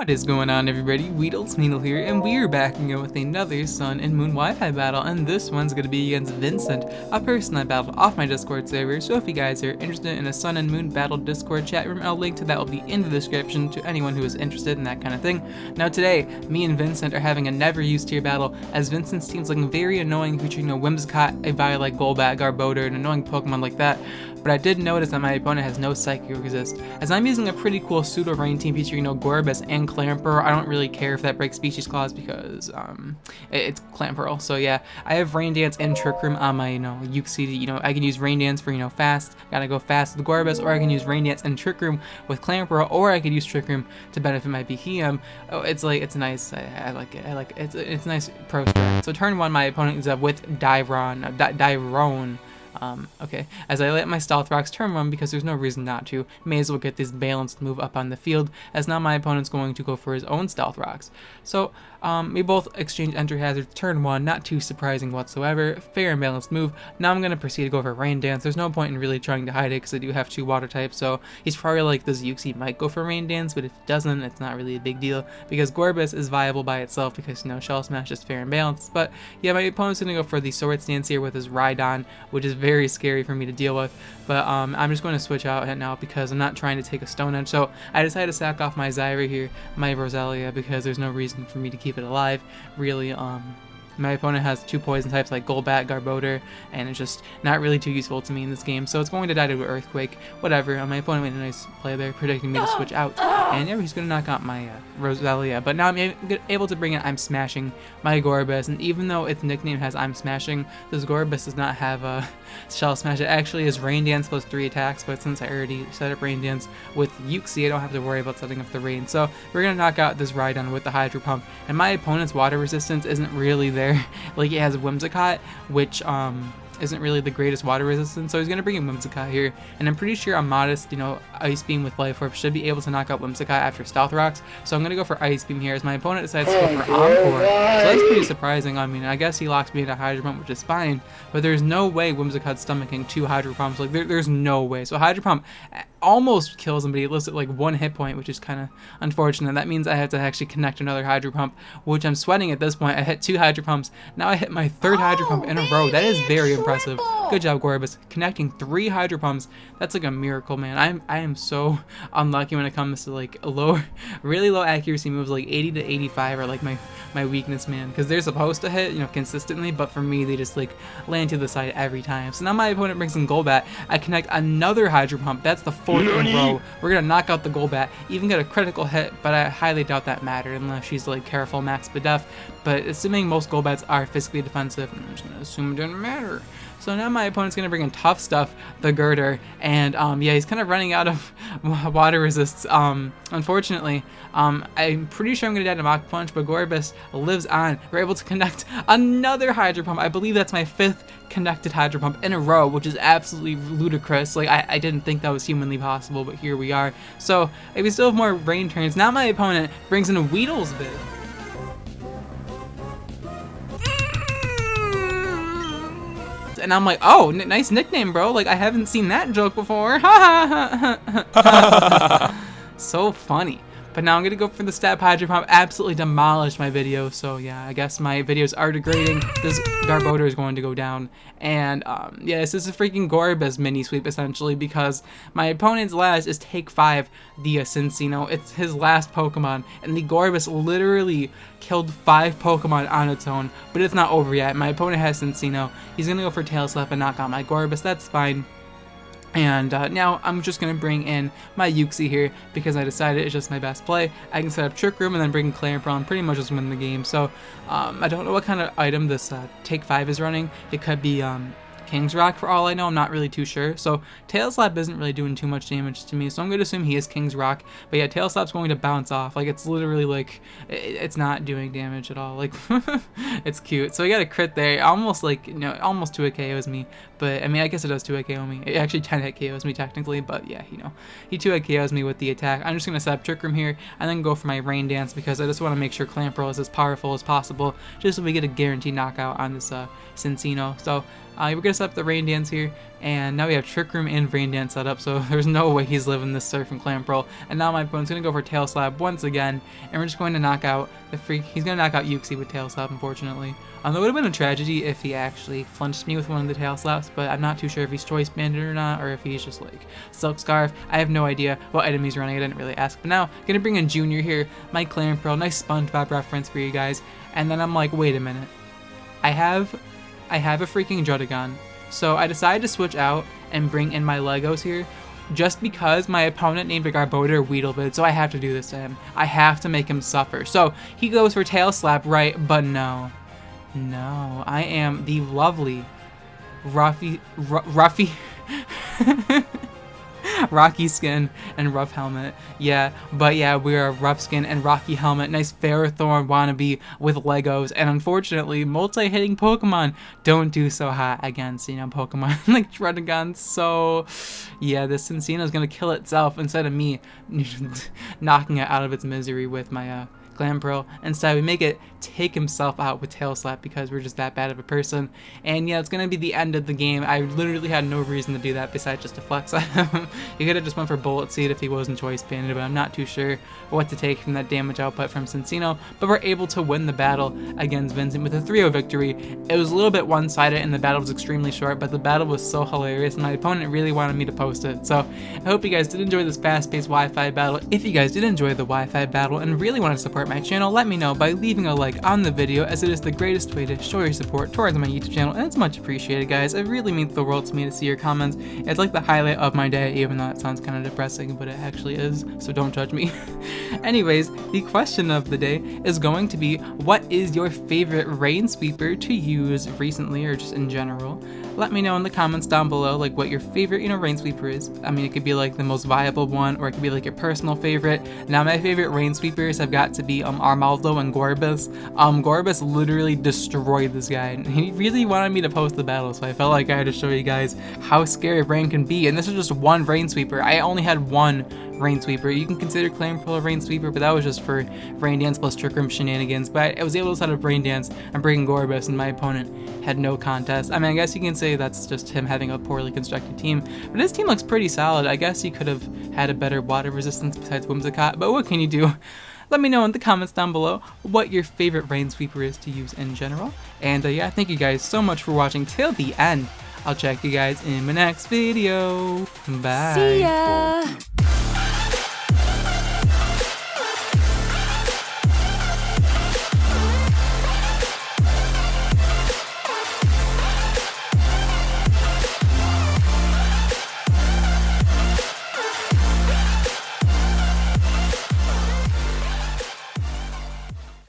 What is going on, everybody? WeedleTwineedle here, and we're back again with another Sun and Moon Wi-Fi battle, and this one's going to be against Vincent, a person I battled off my Discord server. So if you guys are interested in a Sun and Moon battle Discord chat room, I'll link to that will be in the description to anyone who is interested in that kind of thing. Now today, me and Vincent are having a never used tier battle, as Vincent's team's looking very annoying, featuring a Whimsicott, a Violet, Golbat, Garbodor, and annoying Pokemon like that. But I did notice that my opponent has no Psychic Resist, as I'm using a pretty cool pseudo rain team featuring Gorbis and Clamperl. I don't really care if that breaks Species Clause because it's Clamperl. So yeah, I have Rain Dance and Trick Room on my Uxie. I can use Rain Dance for fast, gotta go fast with Gorbis, or I can use Rain Dance and Trick Room with Clamperl, or I could use Trick Room to benefit my Behem. Oh, it's nice. I like it. It's a nice pro strat. So turn one, my opponent is up with Dyrone. Okay, as I let my Stealth Rocks turn one because there's no reason not to, may as well get this balanced move up on the field, as now my opponent's going to go for his own Stealth Rocks. So, we both exchange Enter Hazards turn one, not too surprising whatsoever, fair and balanced move. Now I'm going to proceed to go for Rain Dance. There's no point in really trying to hide it because I do have two water types, so he's probably like, this Uxie might go for Rain Dance, but if it doesn't, it's not really a big deal, because Gorbis is viable by itself because, Shell Smash is fair and balanced. But yeah, my opponent's going to go for the Sword Stance here with his Rhydon, which is very scary for me to deal with, but I'm just going to switch out now because I'm not trying to take a Stone Edge. So I decided to sack off my Zyra here, my Roselia, because there's no reason for me to keep it alive, really. My opponent has two poison types like Golbat, Garbodor, and it's just not really too useful to me in this game, so it's going to die to an Earthquake, whatever. My opponent made a nice play there, predicting me to switch out, and yeah, he's going to knock out my Roselia, but now I'm able to bring in I'm Smashing my Gorbis, and even though its nickname has I'm Smashing, this Gorbis does not have a Shell Smash. It actually is Rain Dance plus 3 attacks, but since I already set up Rain Dance with Uxie, I don't have to worry about setting up the Rain, so we're going to knock out this Rhydon with the Hydro Pump, and my opponent's water resistance isn't really there. Like, it has Whimsicott, which isn't really the greatest water resistance, so he's going to bring in Whimsicott here, and I'm pretty sure a modest, Ice Beam with Life Orb should be able to knock out Whimsicott after Stealth Rocks, so I'm going to go for Ice Beam here, as my opponent decides to go for Encore, so that's pretty surprising. I mean, I guess he locks me into Hydro Pump, which is fine, but there's no way Whimsicott's stomaching 2 Hydro Pumps, like, there's no way. So Hydro Pump almost kills him, but he lives at like 1 hit point, which is kind of unfortunate. That means I have to actually connect another Hydro Pump, which I'm sweating at this point. I hit 2 Hydro Pumps, now I hit my 3rd Hydro Pump in a row. That is very impressive. Good job, Gorbis. Connecting 3 Hydro Pumps, that's like a miracle, man. I am so unlucky when it comes to like really low accuracy moves, like 80 to 85 are like my weakness, man, because they're supposed to hit, consistently, but for me, they just like land to the side every time. So now my opponent brings in Golbat. I connect another Hydro Pump. That's the 4th in a row. We're gonna knock out the Golbat, even get a critical hit, but I highly doubt that mattered unless she's like careful max Bedef. But assuming most Golbats are physically defensive, I'm just gonna assume it didn't matter. So now my opponent's going to bring in Tough Stuff, the Girder, and yeah, he's kind of running out of water resists, unfortunately. I'm pretty sure I'm going to die to Mach Punch, but Gorbis lives on. We're able to connect another Hydro Pump. I believe that's my 5th connected Hydro Pump in a row, which is absolutely ludicrous. Like, I didn't think that was humanly possible, but here we are. So, if we still have more rain turns, now my opponent brings in a Weedlesville. And I'm like, oh, nice nickname, bro. Like, I haven't seen that joke before. So funny. But now I'm going to go for the Stab Hydro Pump. Absolutely demolished my video. So yeah, I guess my videos are degrading. This Garbodor is going to go down. And yeah, this is a freaking Gorbis mini sweep essentially, because my opponent's last is Take 5, the Cincino. It's his last Pokemon. And the Gorbis literally killed 5 Pokemon on its own. But it's not over yet. My opponent has Cincino. He's going to go for Tail Slap and knock out my Gorbis. That's fine. And now I'm just going to bring in my Uxie here because I decided it's just my best play. I can set up Trick Room and then bring Clamperl and pretty much just win the game. So I don't know what kind of item this Take 5 is running. It could be King's Rock for all I know. I'm not really too sure. So Tail Slap isn't really doing too much damage to me, so I'm going to assume he is King's Rock. But yeah, Tail Slap's going to bounce off. Like, it's literally like, it's not doing damage at all. Like, it's cute. So I got a crit there. Almost like, almost 2-hit KOs me. But I mean, I guess it does 2-hit KO me. It actually 10-hit KOs me technically, but yeah, he 2-hit KOs me with the attack. I'm just going to set up Trick Room here and then go for my Rain Dance because I just want to make sure Clamperl is as powerful as possible just so we get a guaranteed knockout on this Cincino. So We're gonna set up the Rain Dance here, and now we have Trick Room and Rain Dance set up, so there's no way he's living this Surf and Clam Pearl. And now my opponent's gonna go for Tail Slap once again, and we're just going to knock out the freak. He's gonna knock out Yuxi with Tail Slap, unfortunately. It would have been a tragedy if he actually flinched me with one of the Tail Slaps, but I'm not too sure if he's Choice Banded or not, or if he's just like Silk Scarf. I have no idea what item he's running. I didn't really ask. But now, gonna bring in Junior here, my Clam Pearl, nice SpongeBob reference for you guys. And then I'm like, wait a minute. I have a freaking Judagon. So I decided to switch out and bring in my Legos here, just because my opponent named a Garbodor Weedlevid, so I have to do this to him. I have to make him suffer. So he goes for Tail Slap, right? But no. No, I am the lovely Rocky Skin and Rough Helmet. Yeah, but yeah, we're a Rough Skin and Rocky Helmet. Nice Ferrothorn wannabe with Legos. And unfortunately, multi-hitting Pokemon don't do so hot against, Pokemon like Druddigon. So yeah, this Cinccino's gonna kill itself instead of me knocking it out of its misery with my Clam Pearl. Instead, we make it take himself out with Tail Slap because we're just that bad of a person. And yeah, it's gonna be the end of the game. I literally had no reason to do that besides just to flex at him. He could have just went for Bullet Seed if he wasn't Choice Banded, but I'm not too sure what to take from that damage output from Cinccino. But we're able to win the battle against Vincent with a 3-0 victory. It was a little bit one-sided and the battle was extremely short, but the battle was so hilarious and my opponent really wanted me to post it. So I hope you guys did enjoy this fast-paced Wi-Fi battle. If you guys did enjoy the Wi-Fi battle and really want to support my channel, let me know by leaving a like on the video, as it is the greatest way to show your support towards my YouTube channel, and it's much appreciated, guys. It really means the world to me to see your comments. It's like the highlight of my day, even though it sounds kind of depressing, but it actually is, so don't judge me. Anyways, the question of the day is going to be, what is your favorite rain sweeper to use recently or just in general? Let me know in the comments down below, like, what your favorite, rain sweeper is. I mean, it could be like the most viable one, or it could be like your personal favorite. Now, my favorite rain sweepers have got to be Armaldo and Gorbis. Gorbis literally destroyed this guy, and he really wanted me to post the battle, so I felt like I had to show you guys how scary rain can be. And this is just one rain sweeper. I only had one rain sweeper. You can consider Clam Pearl a rain sweeper, but that was just for Rain Dance plus Trick Room shenanigans. But I was able to set up Rain Dance and bring Gorbis, and my opponent had no contest. I mean, I guess you can say that's just him having a poorly constructed team, but his team looks pretty solid. I guess he could have had a better water resistance besides Whimsicott, but what can you do? Let me know in the comments down below what your favorite rain sweeper is to use in general. And yeah, thank you guys so much for watching till the end. I'll check you guys in my next video. Bye. See ya!